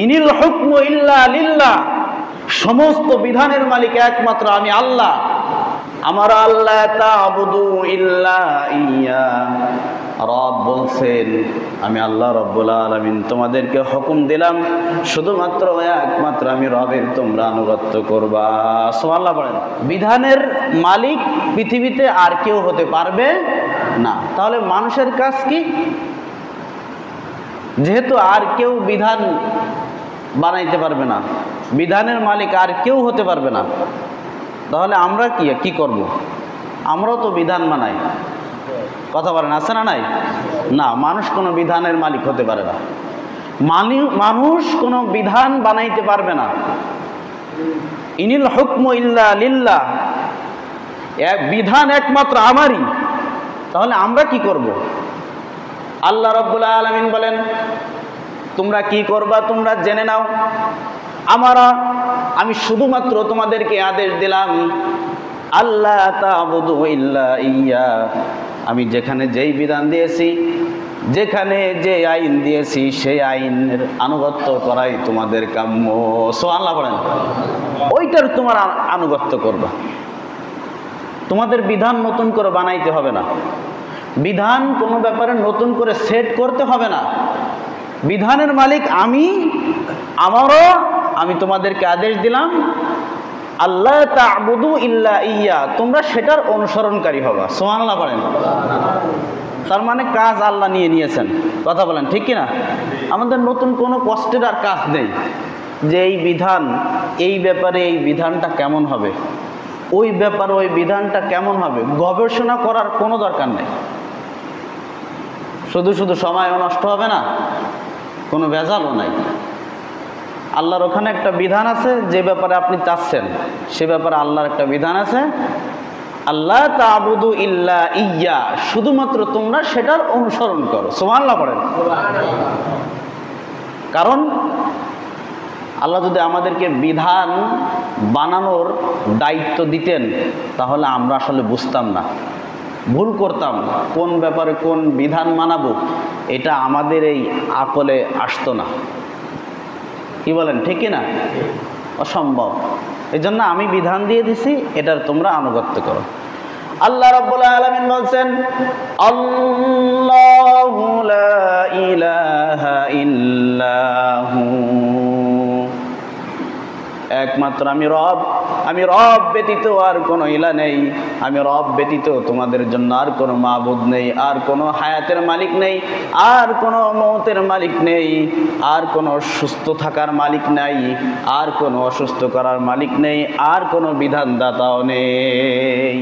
ইনিল হুকমু ইল্লা লিল্লাহ, সমস্ত বিধানের মালিক একমাত্র আমি আল্লাহ। আমার আল্লাহ তা'বুদু ইল্লা ইয়্যা, রব বলছেন আমি আল্লাহ রব্বুল আলামিন তোমাদেরকে হুকুম দিলাম শুধুমাত্র একমাত্র আমি রবের তোমরা আনুগত্য করবা। সুবহানাল্লাহ বলেন। বিধানের মালিক পৃথিবীতে আর কেউ হতে পারবে না। তাহলে মানুষের কাজ কি? যেহেতু আর কেউ বিধান বানাইতে পারবে না, বিধানের মালিক আর কেউ হতে পারবে না, তাহলে আমরা কি করব? আমরাও তো বিধান বানাই। কথা বলেন, আছে না নাই? না, মানুষ কোনো বিধানের মালিক হতে পারে না। মানুষ কোনো বিধান বানাইতে পারবে না। ইনিল হুকমু ইল্লা লিল্লাহ, এক বিধান একমাত্র আমারই। তাহলে আমরা কি করব? আল্লাহ রাব্বুল আলামিন বলেন তোমরা কি করবা তোমরা জেনে নাও। আমি শুধুমাত্র তোমাদেরকে আদেশ দিলাম আল্লাহ তা'বুদু ইল্লা ইয়্যা, আমি যেখানে যেই বিধান দিয়েছি, যেখানে যে আইন দিয়েছি সেই আইনের আনুগত্য করাই তোমাদের কাম্য। সুবহানাল্লাহ বলেন। ওইটার তোমার আনুগত্য করবা। তোমাদের বিধান নতুন করে বানাইতে হবে না, বিধান কোনো ব্যাপারে নতুন করে সেট করতে হবে না। বিধানের মালিক আমি তোমাদেরকে আদেশ দিলাম আল্লাহ তা'বুদু ইল্লা ইয়্যা, তোমরা সেটার অনুসরণকারী হবা। সুবহানাল্লাহ বলেন। তার মানে কাজ আল্লাহ নিয়েছেন। কথা বলেন, ঠিক কিনা? আমাদের নতুন কোনো কষ্টের আর কাজ নেই যে এই বিধান, এই ব্যাপারে এই বিধানটা কেমন হবে, ওই ব্যাপারে ওই বিধানটা কেমন হবে, গবেষণা করার কোনো দরকার নেই। শুধু সময়ও নষ্ট হবে না, কোনো ভেজালও নাই। আল্লাহর ওখানে একটা বিধান আছে, যে ব্যাপারে আপনি চাচ্ছেন সে ব্যাপারে আল্লাহর একটা বিধান আছে, আল্লাহ তা'বুদু ইল্লা ইয়্যা, শুধুমাত্র তোমরা সেটার অনুসরণ করো। সুবহানাল্লাহ পড়েন। কারণ আল্লাহ যদি আমাদেরকে বিধান বানানোর দায়িত্ব দিতেন তাহলে আমরা আসলে বুঝতাম না, ভুল করতাম, কোন ব্যাপারে কোন বিধান মানাবো এটা আমাদের এই আকলে আসতো না। কি বলেন, ঠিক না? অসম্ভব। এই জন্য আমি বিধান দিয়ে দিছি, এটার তোমরা আনুগত্য করো। আল্লাহ রাব্বুল আলামিন বলছেন আল্লাহু লা ইলাহা ইল্লাহু, একমাত্র আমি রব ব্যতীত আর কোনো ইলা নেই, আমি রব ব্যতীত তোমাদের জন্য আর কোনো মাবুদ নেই, আর কোনো হায়াতের মালিক নেই, আর কোনো মৌতের মালিক নেই, আর কোনো সুস্থ থাকার মালিক নাই, আর কোনো অসুস্থ করার মালিক নেই, আর কোনো বিধানদাতাও নেই।